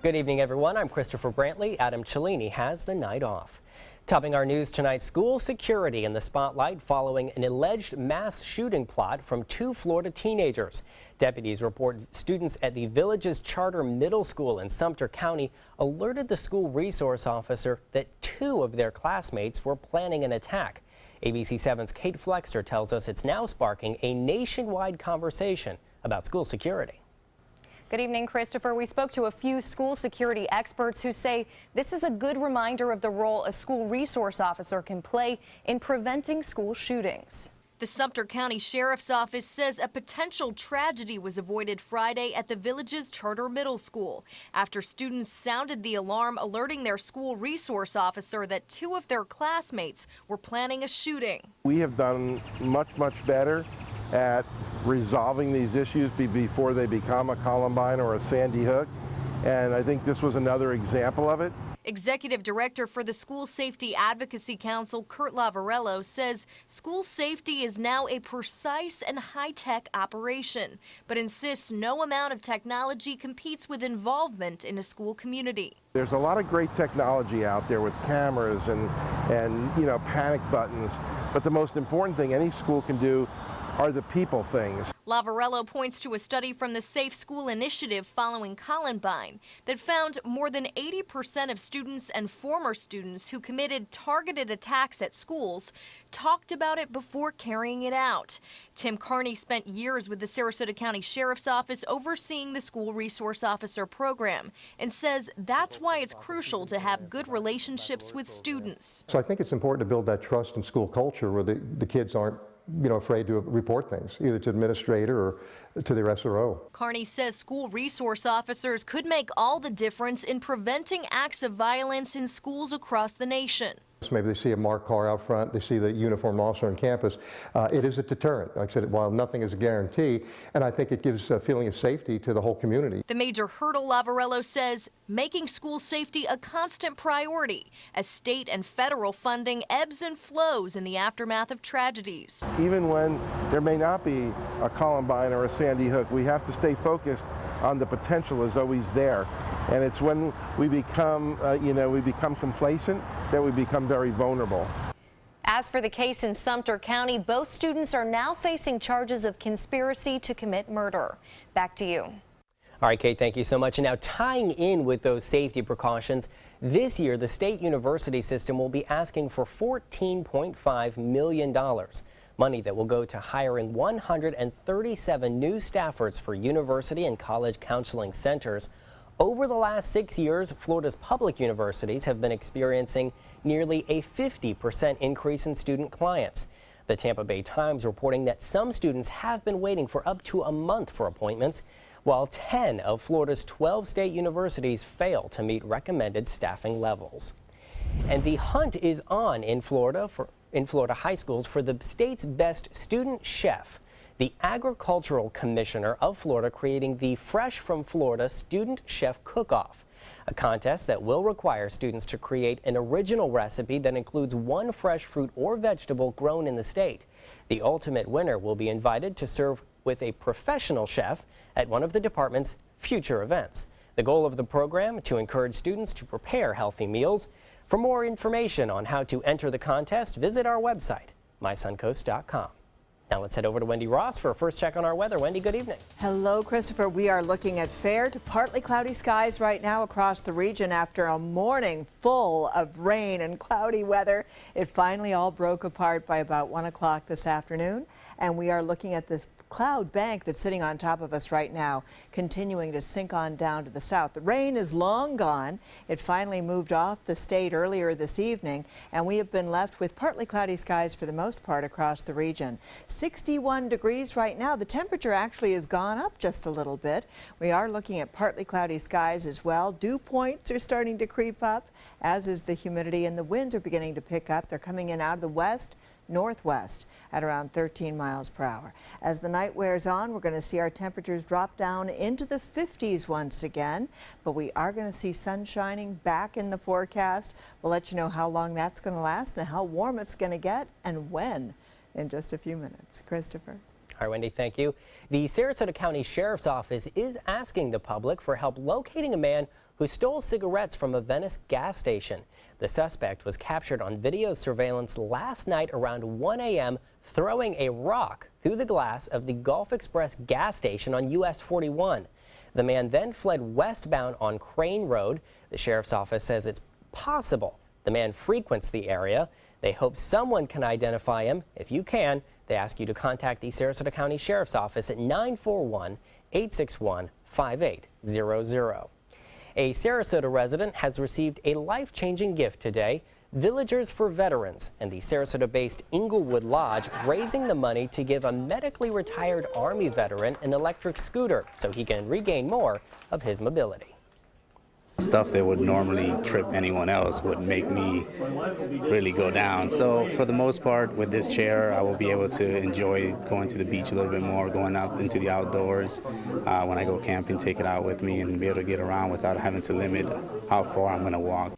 Good evening, everyone. I'm Christopher Brantley. Adam Cellini has the night off. Topping our news tonight, school security in the spotlight following an alleged mass shooting plot from two Florida teenagers. Deputies report students at the Villages Charter Middle School in Sumter County alerted the school resource officer that two of their classmates were planning an attack. ABC 7's Kate Flexter tells us it's now sparking a nationwide conversation about school security. Good evening, Christopher. We spoke to a few school security experts who say this is a good reminder of the role a school resource officer can play in preventing school shootings. The Sumter County Sheriff's Office says a potential tragedy was avoided Friday at the Villages Charter Middle School after students sounded the alarm alerting their school resource officer that two of their classmates were planning a shooting. We have done much better at resolving these issues before they become a Columbine or a Sandy Hook, and I think this was another example of it. Executive Director for the School Safety Advocacy Council, Kurt Lavarello, says school safety is now a precise and high-tech operation, but insists no amount of technology competes with involvement in a school community. There's a lot of great technology out there with cameras and panic buttons, but the most important thing any school can do are the people things. Lavarello points to a study from the Safe School Initiative following Columbine that found more than 80% of students and former students who committed targeted attacks at schools talked about it before carrying it out. Tim Carney spent years with the Sarasota County Sheriff's Office overseeing the school resource officer program and says that's why it's crucial to have good relationships with students. So I think it's important to build that trust in school culture where the kids aren't afraid to report things, either to the administrator or to their SRO. Carney says school resource officers could make all the difference in preventing acts of violence in schools across the nation. Maybe they see a marked car out front, they see the uniformed officer on campus. It is a deterrent. Like I said, while nothing is a guarantee, and I think it gives a feeling of safety to the whole community. The major hurdle, Lavarello says, making school safety a constant priority as state and federal funding ebbs and flows in the aftermath of tragedies. Even when there may not be a Columbine or a Sandy Hook, we have to stay focused on the potential is always there. And it's when we become, complacent that we become very vulnerable. As for the case in Sumter County, both students are now facing charges of conspiracy to commit murder. Back to you. All right, Kate, thank you so much. And now tying in with those safety precautions, this year the state university system will be asking for $14.5 million. Money that will go to hiring 137 new staffers for university and college counseling centers. Over the last 6 years, Florida's public universities have been experiencing nearly a 50% increase in student clients. The Tampa Bay Times reporting that some students have been waiting for up to a month for appointments, while 10 of Florida's 12 state universities fail to meet recommended staffing levels. And the hunt is on in Florida high schools for the state's best student chef. The Agricultural Commissioner of Florida creating the Fresh from Florida Student Chef Cook-Off, a contest that will require students to create an original recipe that includes one fresh fruit or vegetable grown in the state. The ultimate winner will be invited to serve with a professional chef at one of the department's future events. The goal of the program to encourage students to prepare healthy meals. For more information on how to enter the contest, visit our website, mysuncoast.com. Now let's head over to Wendy Ross for a first check on our weather. Wendy, good evening. Hello, Christopher. We are looking at fair to partly cloudy skies right now across the region after a morning full of rain and cloudy weather. It finally all broke apart by about 1 o'clock this afternoon, and we are looking at this cloud bank that's sitting on top of us right now, continuing to sink on down to the south. The rain is long gone. It finally moved off the state earlier this evening, and we have been left with partly cloudy skies for the most part across the region. 61 degrees right now. The temperature actually has gone up just a little bit. We are looking at partly cloudy skies as well. Dew points are starting to creep up, as is the humidity, and the winds are beginning to pick up. They're coming in out of the west, northwest at around 13 miles per hour. As the night wears on, we're going to see our temperatures drop down into the 50s once again, but we are going to see sun shining back in the forecast. We'll let you know how long that's going to last and how warm it's going to get and when in just a few minutes. Christopher. All right, Wendy, thank you. The Sarasota County Sheriff's Office is asking the public for help locating a man who stole cigarettes from a Venice gas station. The suspect was captured on video surveillance last night around 1 a.m. throwing a rock through the glass of the Gulf Express gas station on US 41. The man then fled westbound on Crane Road. The Sheriff's Office says it's possible the man frequents the area. They hope someone can identify him. If you can, they ask you to contact the Sarasota County Sheriff's Office at 941-861-5800. A Sarasota resident has received a life-changing gift today. Villagers for Veterans and the Sarasota-based Inglewood Lodge raising the money to give a medically retired Army veteran an electric scooter so he can regain more of his mobility. Stuff that would normally trip anyone else would make me really go down. So for the most part, with this chair, I will be able to enjoy going to the beach a little bit more, going out into the outdoors. When I go camping, take it out with me and be able to get around without having to limit how far I'm going to walk.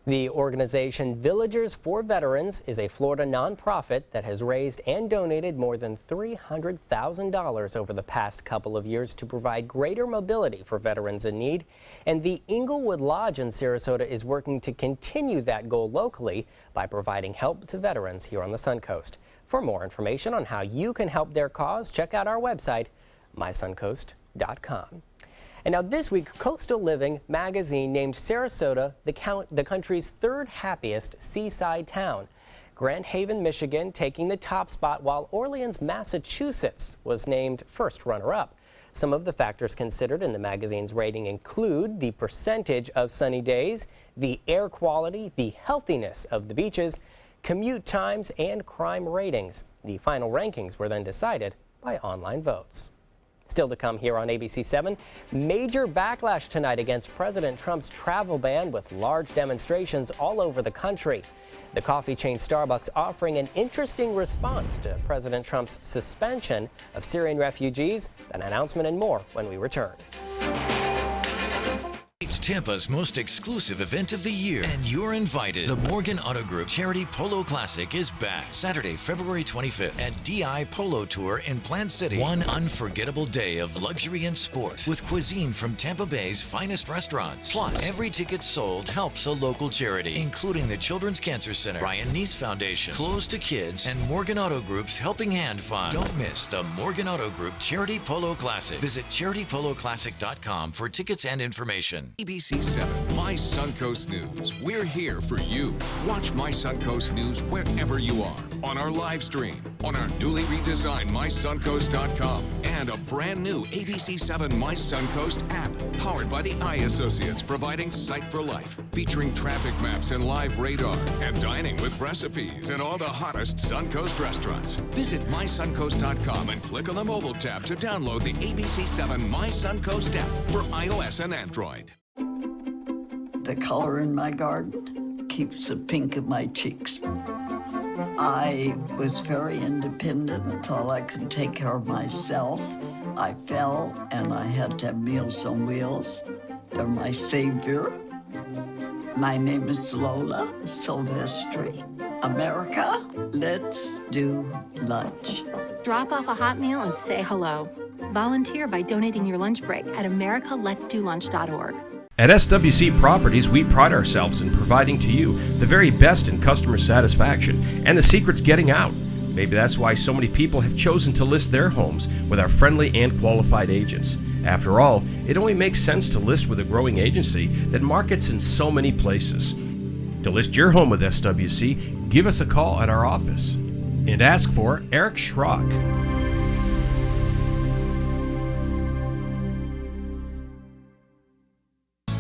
The organization Villagers for Veterans is a Florida nonprofit that has raised and donated more than $300,000 over the past couple of years to provide greater mobility for veterans in need. And the Inglewood Lodge in Sarasota is working to continue that goal locally by providing help to veterans here on the Suncoast. For more information on how you can help their cause, check out our website, mysuncoast.com. And now this week, Coastal Living magazine named Sarasota the country's third happiest seaside town. Grand Haven, Michigan taking the top spot, while Orleans, Massachusetts was named first runner-up. Some of the factors considered in the magazine's rating include the percentage of sunny days, the air quality, the healthiness of the beaches, commute times, and crime ratings. The final rankings were then decided by online votes. Still to come here on ABC 7, major backlash tonight against President Trump's travel ban with large demonstrations all over the country. The coffee chain Starbucks offering an interesting response to President Trump's suspension of Syrian refugees. An announcement and more when we return. It's Tampa's most exclusive event of the year, and you're invited. The Morgan Auto Group Charity Polo Classic is back Saturday, February 25th at DI Polo Tour in Plant City. One unforgettable day of luxury and sport with cuisine from Tampa Bay's finest restaurants. Plus, every ticket sold helps a local charity, including the Children's Cancer Center, Brian Neese Foundation, Close to Kids, and Morgan Auto Group's Helping Hand Fund. Don't miss the Morgan Auto Group Charity Polo Classic. Visit charitypoloclassic.com for tickets and information. ABC 7, My Suncoast News. We're here for you. Watch My Suncoast News wherever you are. On our live stream, on our newly redesigned MySuncoast.com, and a brand new ABC 7 My Suncoast app, powered by the Eye Associates, providing sight for life, featuring traffic maps and live radar, and dining with recipes in all the hottest Suncoast restaurants. Visit MySuncoast.com and click on the mobile tab to download the ABC 7 My Suncoast app for iOS and Android. The color in my garden keeps the pink in my cheeks. I was very independent and thought I could take care of myself. I fell and I had to have Meals on Wheels. They're my savior. My name is Lola Silvestri. America, let's do lunch. Drop off a hot meal and say hello. Volunteer by donating your lunch break at americaletsdolunch.org. At SWC Properties, we pride ourselves in providing to you the very best in customer satisfaction, and the secret's getting out. Maybe that's why so many people have chosen to list their homes with our friendly and qualified agents. After all, it only makes sense to list with a growing agency that markets in so many places. To list your home with SWC, give us a call at our office and ask for Eric Schrock.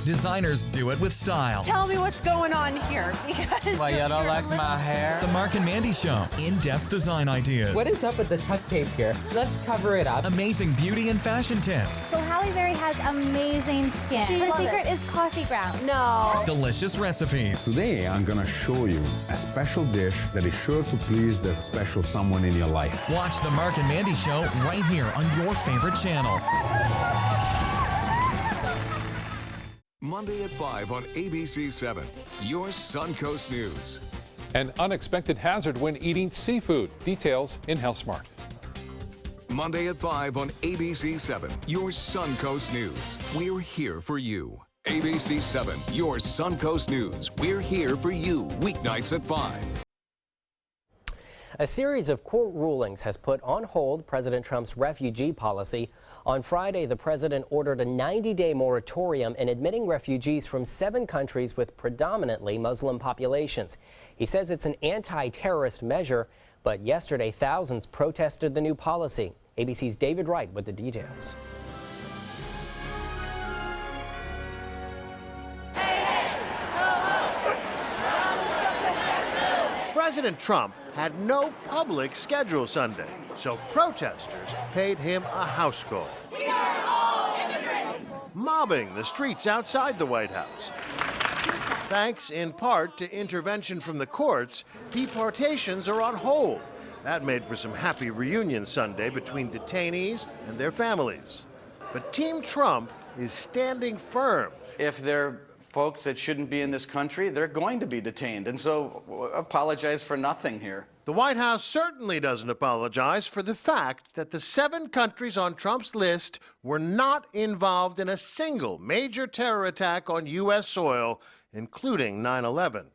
Designers do it with style. Tell me what's going on here. Why, you don't like my hair? The Mark and Mandy Show. In-depth design ideas. What is up with the tuck tape here? Let's cover it up. Amazing beauty and fashion tips. So Halle Berry has amazing skin. Her secret is coffee grounds. No. Delicious recipes. Today, I'm going to show you a special dish that is sure to please that special someone in your life. Watch the Mark and Mandy Show right here on your favorite channel. Monday at 5 on ABC 7, your Suncoast News. An unexpected hazard when eating seafood. Details in Health Smart. Monday at 5 on ABC 7, your Suncoast News. We're here for you. ABC 7, your Suncoast News. We're here for you. Weeknights at 5. A series of court rulings has put on hold President Trump's refugee policy. On Friday, the president ordered a 90-day moratorium in admitting refugees from 7 countries with predominantly Muslim populations. He says it's an anti-terrorist measure, but yesterday thousands protested the new policy. ABC's David Wright with the details. President Trump had no public schedule Sunday, so protesters paid him a house call. We are all immigrants! Mobbing the streets outside the White House. Thanks in part to intervention from the courts, deportations are on hold. That made for some happy reunion Sunday between detainees and their families. But Team Trump is standing firm. If they're folks that shouldn't be in this country, they're going to be detained, and so apologize for nothing here. The White House certainly doesn't apologize for the fact that the 7 countries on Trump's list were not involved in a single major terror attack on U.S. soil, including 9/11.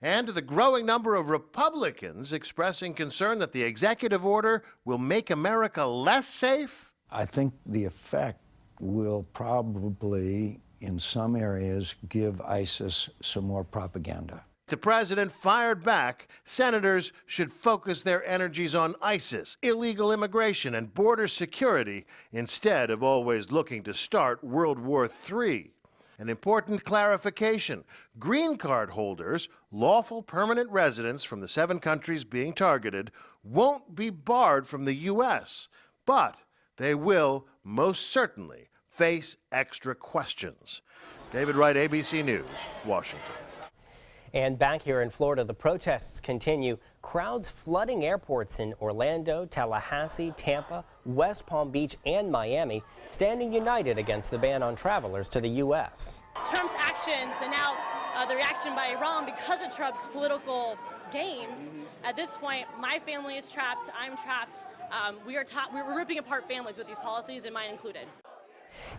And to the growing number of Republicans expressing concern that the executive order will make America less safe. I think the effect will probably, in some areas, give ISIS some more propaganda. The president fired back. Senators should focus their energies on ISIS, illegal immigration, and border security instead of always looking to start World War III. An important clarification: green card holders, lawful permanent residents from the 7 countries being targeted, won't be barred from the U.S., but they will most certainly face extra questions. David Wright, ABC News, Washington. And back here in Florida, the protests continue. Crowds flooding airports in Orlando, Tallahassee, Tampa, West Palm Beach, and Miami, standing united against the ban on travelers to the U.S. Trump's actions and now the reaction by Iran because of Trump's political games. At this point, my family is trapped. I'm trapped. We're ripping apart families with these policies, and mine included.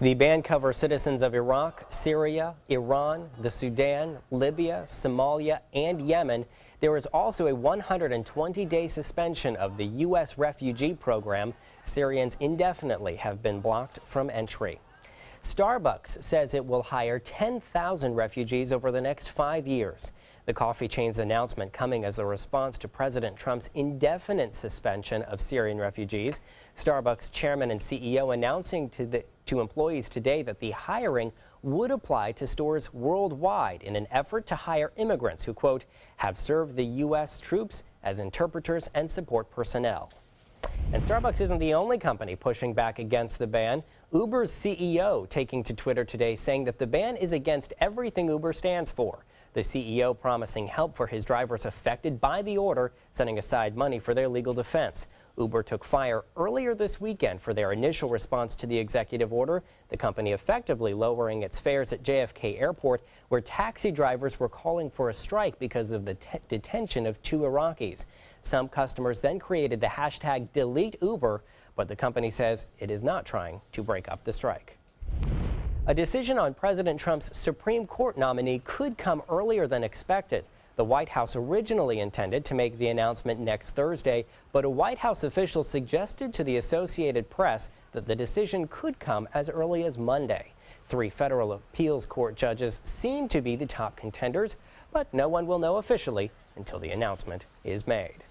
The ban covers citizens of Iraq, Syria, Iran, the Sudan, Libya, Somalia, and Yemen. There is also a 120-day suspension of the U.S. refugee program. Syrians indefinitely have been blocked from entry. Starbucks says it will hire 10,000 refugees over the next 5 years. The coffee chain's announcement coming as a response to President Trump's indefinite suspension of Syrian refugees. Starbucks chairman and CEO announcing to employees today that the hiring would apply to stores worldwide in an effort to hire immigrants who, quote, have served the U.S. troops as interpreters and support personnel. And Starbucks isn't the only company pushing back against the ban. Uber's CEO taking to Twitter today saying that the ban is against everything Uber stands for. The CEO promising help for his drivers affected by the order, setting aside money for their legal defense. Uber took fire earlier this weekend for their initial response to the executive order, the company effectively lowering its fares at JFK Airport, where taxi drivers were calling for a strike because of the detention of 2 Iraqis. Some customers then created the hashtag #DeleteUber, but the company says it is not trying to break up the strike. A decision on President Trump's Supreme Court nominee could come earlier than expected. The White House originally intended to make the announcement next Thursday, but a White House official suggested to the Associated Press that the decision could come as early as Monday. 3 federal appeals court judges seem to be the top contenders, but no one will know officially until the announcement is made.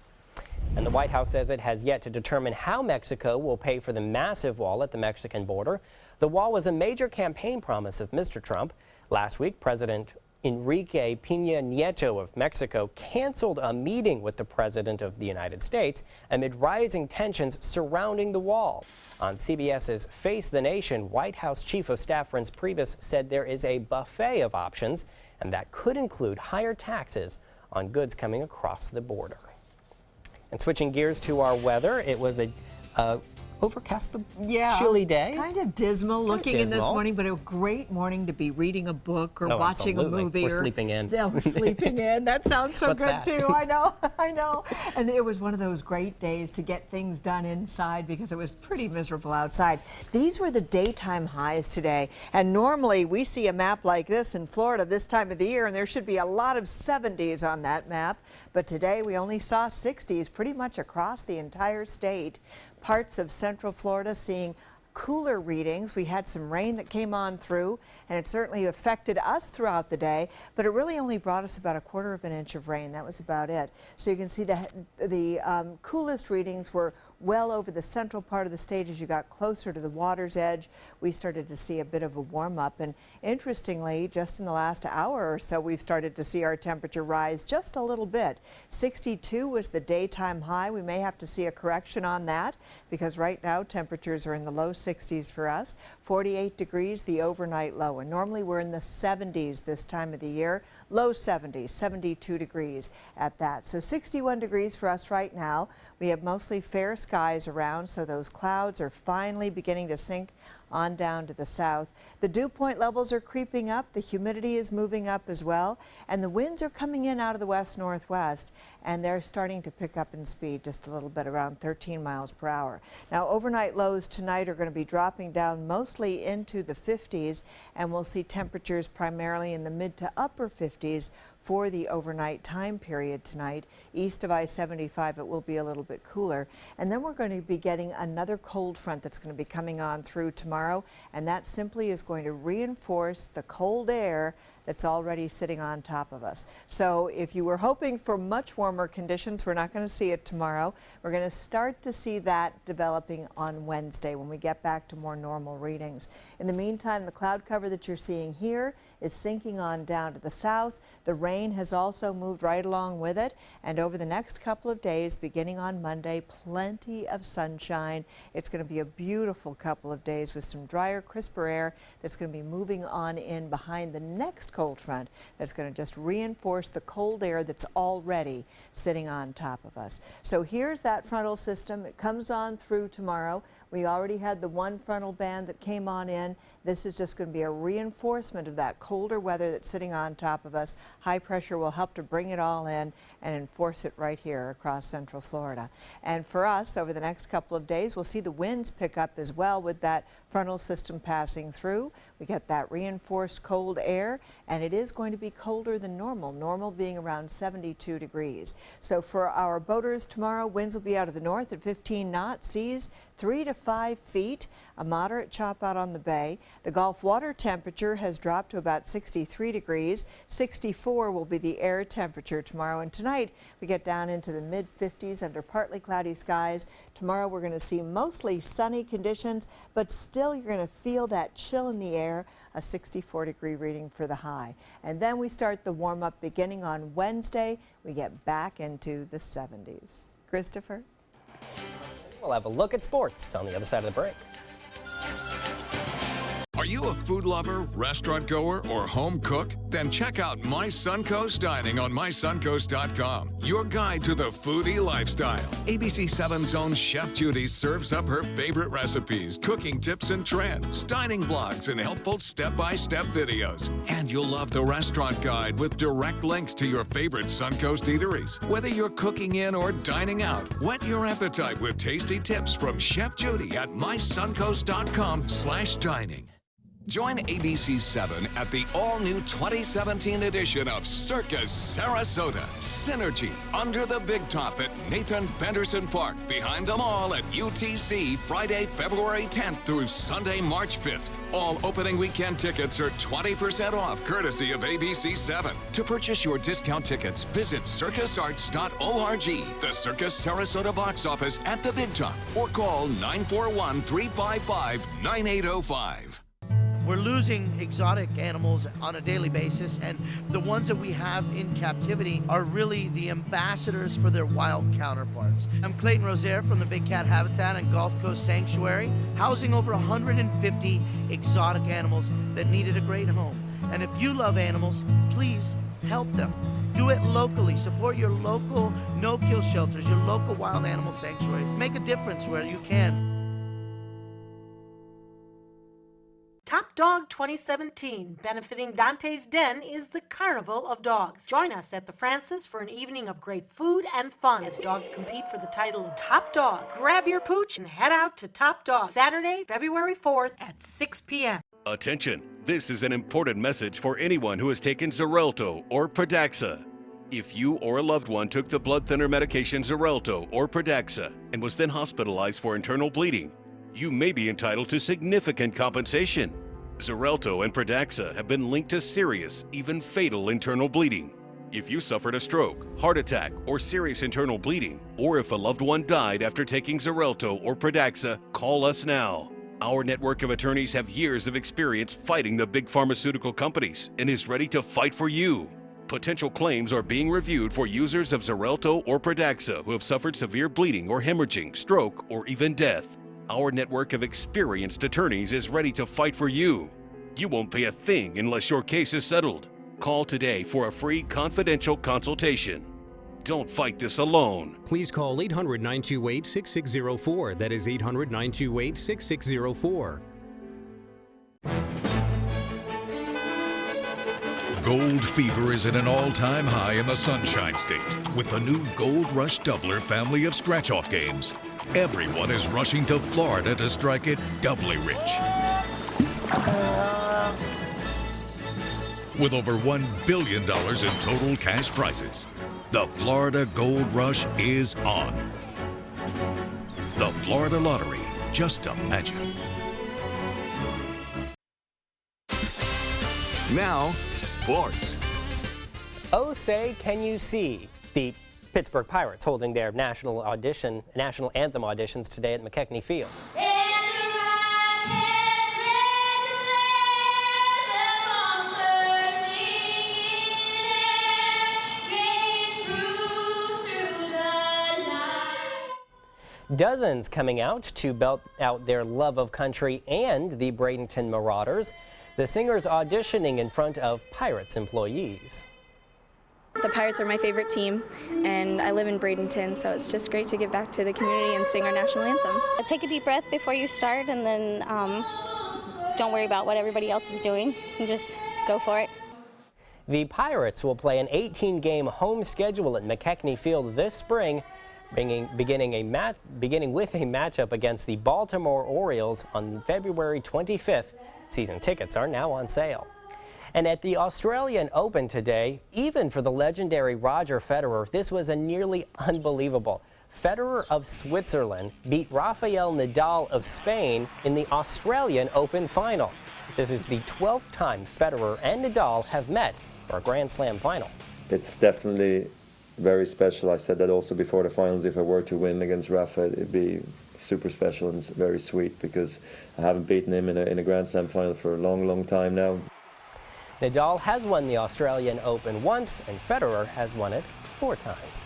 And the White House says it has yet to determine how Mexico will pay for the massive wall at the Mexican border. The wall was a major campaign promise of Mr. Trump. Last week, President Enrique Peña Nieto of Mexico canceled a meeting with the President of the United States amid rising tensions surrounding the wall. On CBS's Face the Nation, White House Chief of Staff Reince Priebus said there is a buffet of options, and that could include higher taxes on goods coming across the border. And switching gears to our weather, it was a overcast but Yeah, chilly day. kind of dismal looking in this dismal. morning, but a great morning to be reading a book or watching absolutely. a movie. Or sleeping in. Yeah, we're sleeping in. That sounds so What's good that? too. I know, I know. And it was one of those great days to get things done inside because it was pretty miserable outside. These were the daytime highs today. And normally we see a map like this in Florida this time of the year, and there should be a lot of 70s on that map. But today we only saw 60s pretty much across the entire state. Parts of central Florida seeing cooler readings. We had some rain that came on through, and it certainly affected us throughout the day, but it really only brought us about 1/4 of an inch of rain. That was about it. So you can see the coolest readings were well over the central part of the state. As you got closer to the water's edge, we started to see a bit of a warm up. And interestingly, just in the last hour or so, we've started to see our temperature rise just a little bit. 62 was the daytime high. We may have to see a correction on that because right now temperatures are in the low 60s for us. 48 degrees the overnight low. And normally we're in the 70s this time of the year. Low 70s, 72 degrees at that. So 61 degrees for us right now. We have mostly fair skies around, so those clouds are finally beginning to sink on down to the south. The dew point levels are creeping up, the humidity is moving up as well, and the winds are coming in out of the west-northwest, and they're starting to pick up in speed just a little bit, around 13 miles per hour. Now, overnight lows tonight are going to be dropping down mostly into the 50s, and we'll see temperatures primarily in the mid to upper 50s for the overnight time period tonight. East of I-75, it will be a little bit cooler. And then we're going to be getting another cold front that's going to be coming on through tomorrow, and that simply is going to reinforce the cold air that's already sitting on top of us. So if you were hoping for much warmer conditions, we're not going to see it tomorrow. We're going to start to see that developing on Wednesday when we get back to more normal readings. In the meantime, the cloud cover that you're seeing here is sinking on down to the south. The rain has also moved right along with it, and over the next couple of days, beginning on Monday, plenty of sunshine. It's going to be a beautiful couple of days with some drier, crisper air that's going to be moving on in behind the next cold front that's going to just reinforce the cold air that's already sitting on top of us. So here's that frontal system. It comes on through tomorrow. We already had the one frontal band that came on in. This is just going to be a reinforcement of that colder weather that's sitting on top of us. High pressure will help to bring it all in and enforce it right here across central Florida. And for us, over the next couple of days, we'll see the winds pick up as well with that frontal system passing through. We get that reinforced cold air, and it is going to be colder than normal, normal being around 72 degrees. So for our boaters tomorrow, winds will be out of the north at 15 knots, seas 3 to 5 feet, a moderate chop out on the bay. The Gulf water temperature has dropped to about 63 degrees. 64 will be the air temperature tomorrow, and tonight we get down into the mid-50s under partly cloudy skies. Tomorrow we're going to see mostly sunny conditions, but still you're going to feel that chill in the air, a 64-degree reading for the high. And then we start the warm-up beginning on Wednesday. We get back into the 70s. Christopher? We'll have a look at sports on the other side of the break. Are you a food lover, restaurant goer, or home cook? Then check out My Suncoast Dining on mysuncoast.com, your guide to the foodie lifestyle. ABC 7's own Chef Judy serves up her favorite recipes, cooking tips and trends, dining blogs, and helpful step-by-step videos. And you'll love the restaurant guide with direct links to your favorite Suncoast eateries. Whether you're cooking in or dining out, whet your appetite with tasty tips from Chef Judy at mysuncoast.com/dining. Join ABC 7 at the all-new 2017 edition of Circus Sarasota. Synergy under the big top at Nathan Benderson Park, behind the mall at UTC, Friday, February 10th through Sunday, March 5th. All opening weekend tickets are 20% off, courtesy of ABC 7. To purchase your discount tickets, visit circusarts.org, the Circus Sarasota box office at the big top, or call 941-355-9805. We're losing exotic animals on a daily basis, and the ones that we have in captivity are really the ambassadors for their wild counterparts. I'm Clayton Rozier from the Big Cat Habitat and Gulf Coast Sanctuary, housing over 150 exotic animals that needed a great home. And if you love animals, please help them. Do it locally. Support your local no-kill shelters, your local wild animal sanctuaries. Make a difference where you can. Top Dog 2017, benefiting Dante's Den, is the Carnival of Dogs. Join us at the Francis for an evening of great food and fun as dogs compete for the title of Top Dog. Grab your pooch and head out to Top Dog, Saturday, February 4th at 6 p.m. Attention, this is an important message for anyone who has taken Xarelto or Pradaxa. If you or a loved one took the blood thinner medication Xarelto or Pradaxa and was then hospitalized for internal bleeding, you may be entitled to significant compensation. Xarelto and Pradaxa have been linked to serious, even fatal internal bleeding. If you suffered a stroke, heart attack, or serious internal bleeding, or if a loved one died after taking Xarelto or Pradaxa, call us now. Our network of attorneys have years of experience fighting the big pharmaceutical companies and is ready to fight for you. Potential claims are being reviewed for users of Xarelto or Pradaxa who have suffered severe bleeding or hemorrhaging, stroke, or even death. Our network of experienced attorneys is ready to fight for you. You won't pay a thing unless your case is settled. Call today for a free confidential consultation. Don't fight this alone. Please call 800-928-6604. That is 800-928-6604. Gold fever is at an all-time high in the Sunshine State with the new Gold Rush Doubler family of scratch-off games. Everyone is rushing to Florida to strike it doubly rich. With over $1 billion in total cash prizes, the Florida Gold Rush is on. The Florida Lottery, just imagine. Now, sports. Oh, say, can you see? The Pittsburgh Pirates holding their national anthem auditions today at McKechnie Field. Dozens coming out to belt out their love of country and the Bradenton Marauders. The singers auditioning in front of Pirates employees. The Pirates are my favorite team, and I live in Bradenton, so it's just great to give back to the community and sing our national anthem. Take a deep breath before you start, and then don't worry about what everybody else is doing, and just go for it. The Pirates will play an 18-game home schedule at McKechnie Field this spring, beginning with a matchup against the Baltimore Orioles on February 25th. Season tickets are now on sale. And at the Australian Open today, even for the legendary Roger Federer, this was a nearly unbelievable. Federer of Switzerland beat Rafael Nadal of Spain in the Australian Open final. This is the 12th time Federer and Nadal have met for a Grand Slam final. It's definitely very special. I said that also before the finals. If I were to win against Rafa, it'd be super special and very sweet because I haven't beaten him in a Grand Slam final for a long, long time now. Nadal has won the Australian Open once, and Federer has won it 4 times.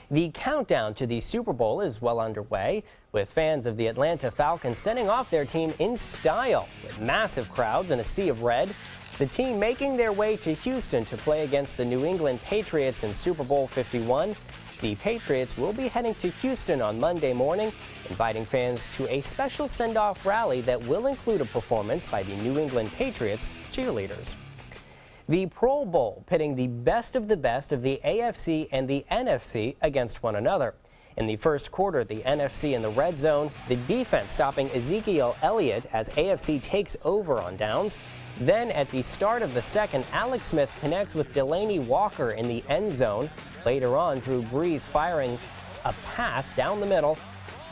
The countdown to the Super Bowl is well underway, with fans of the Atlanta Falcons sending off their team in style, with massive crowds and a sea of red. The team making their way to Houston to play against the New England Patriots in Super Bowl 51. The Patriots will be heading to Houston on Monday morning, inviting fans to a special send-off rally that will include a performance by the New England Patriots cheerleaders. The Pro Bowl pitting the best of the AFC and the NFC against one another. In the first quarter, the NFC in the red zone, the defense stopping Ezekiel Elliott as AFC takes over on downs. Then at the start of the second, Alex Smith connects with Delaney Walker in the end zone. Later on, Drew Brees firing a pass down the middle,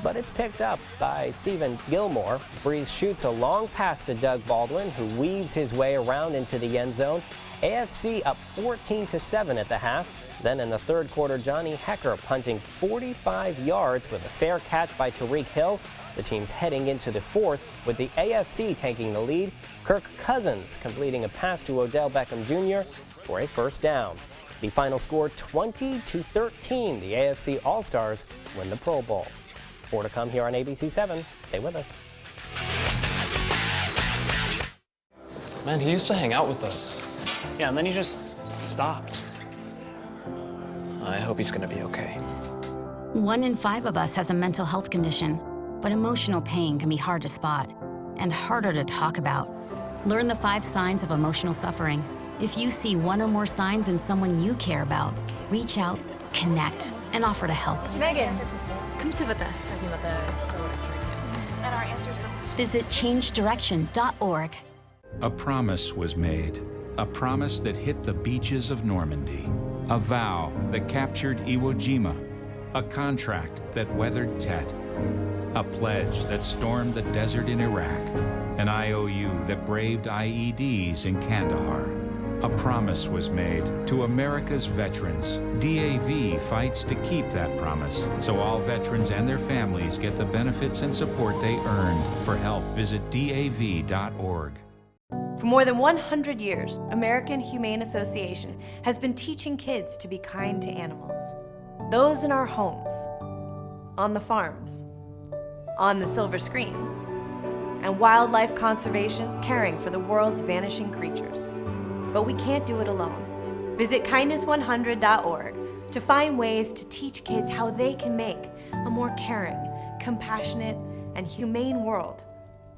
but it's picked up by Stephen Gilmore. Brees shoots a long pass to Doug Baldwin, who weaves his way around into the end zone. AFC up 14-7 at the half. Then in the third quarter, Johnny Hecker punting 45 yards with a fair catch by Tyreek Hill. The team's heading into the fourth with the AFC taking the lead. Kirk Cousins completing a pass to Odell Beckham Jr. for a first down. The final score 20-13. The AFC All-Stars win the Pro Bowl. More to come here on ABC 7. Stay with us. Man, he used to hang out with us. Yeah, and then he just stopped. I hope he's gonna be okay. 1 in 5 of us has a mental health condition, but emotional pain can be hard to spot and harder to talk about. Learn the 5 signs of emotional suffering. If you see one or more signs in someone you care about, reach out, connect, and offer to help. Megan, come sit with us. And our answers for questions. Visit changedirection.org. A promise was made, a promise that hit the beaches of Normandy, a vow that captured Iwo Jima, a contract that weathered Tet, a pledge that stormed the desert in Iraq, an IOU that braved IEDs in Kandahar. A promise was made to America's veterans. DAV fights to keep that promise, so all veterans and their families get the benefits and support they earned. For help, visit DAV.org. For more than 100 years, American Humane Association has been teaching kids to be kind to animals. Those in our homes, on the farms, on the silver screen, and wildlife conservation, caring for the world's vanishing creatures. But we can't do it alone. Visit kindness100.org to find ways to teach kids how they can make a more caring, compassionate, and humane world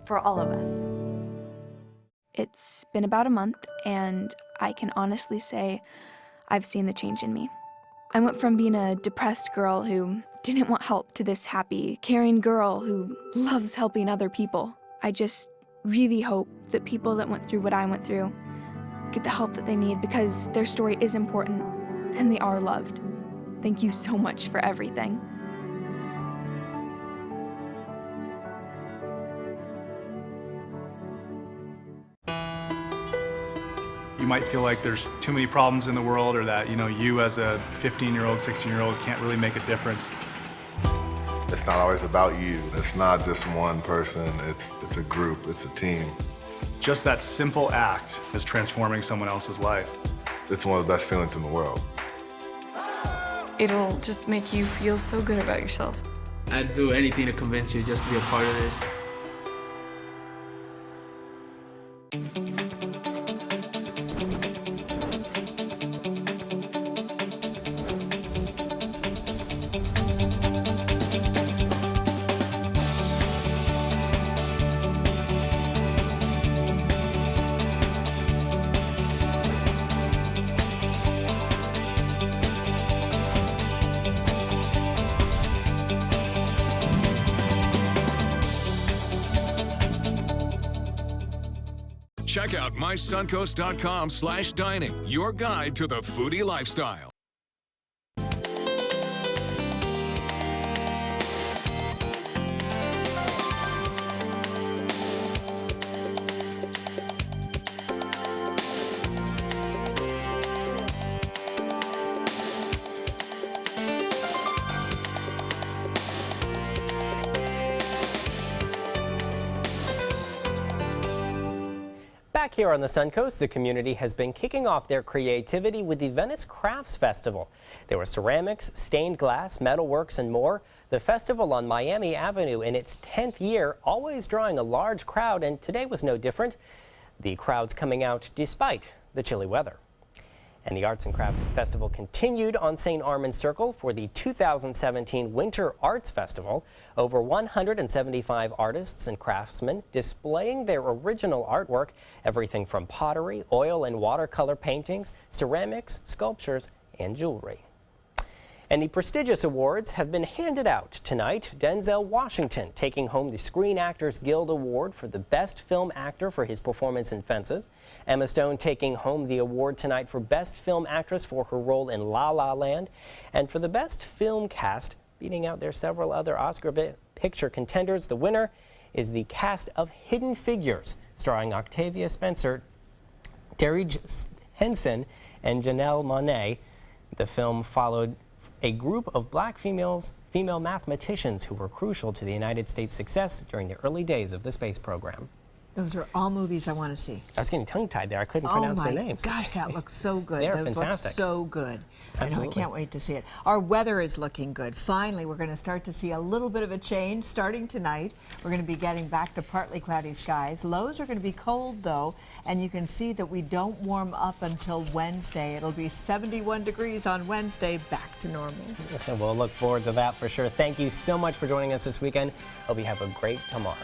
for all of us. It's been about a month, and I can honestly say I've seen the change in me. I went from being a depressed girl who didn't want help to this happy, caring girl who loves helping other people. I just really hope that people that went through what I went through get the help that they need, because their story is important and they are loved. Thank you so much for everything. You might feel like there's too many problems in the world, or that, you as a 15-year-old, 16-year-old can't really make a difference. It's not always about you. It's not just one person. It's a group. It's a team. Just that simple act is transforming someone else's life. It's one of the best feelings in the world. It'll just make you feel so good about yourself. I'd do anything to convince you just to be a part of this. Check out mysuncoast.com/dining, your guide to the foodie lifestyle. Back here on the Suncoast, the community has been kicking off their creativity with the Venice Crafts Festival. There were ceramics, stained glass, metalworks, and more. The festival on Miami Avenue in its 10th year, always drawing a large crowd, and today was no different. The crowds coming out despite the chilly weather. And the Arts and Crafts Festival continued on St. Armand's Circle for the 2017 Winter Arts Festival. Over 175 artists and craftsmen displaying their original artwork, everything from pottery, oil and watercolor paintings, ceramics, sculptures, and jewelry. And the prestigious awards have been handed out tonight. Denzel Washington taking home the Screen Actors Guild Award for the Best Film Actor for his performance in Fences. Emma Stone taking home the award tonight for Best Film Actress for her role in La La Land. And for the Best Film Cast, beating out their several other Oscar picture contenders, the winner is the cast of Hidden Figures, starring Octavia Spencer, Darige Henson, and Janelle Monáe. The film followed a group of black female mathematicians who were crucial to the United States' success during the early days of the space program. Those are all movies I want to see. I was getting tongue-tied there. I couldn't pronounce the names. Oh my gosh, that looks so good. They're Those fantastic. look so good. Absolutely. I know, I can't wait to see it. Our weather is looking good. Finally, we're going to start to see a little bit of a change starting tonight. We're going to be getting back to partly cloudy skies. Lows are going to be cold, though, and you can see that we don't warm up until Wednesday. It'll be 71 degrees on Wednesday, back to normal. We'll look forward to that for sure. Thank you so much for joining us this weekend. Hope you have a great tomorrow.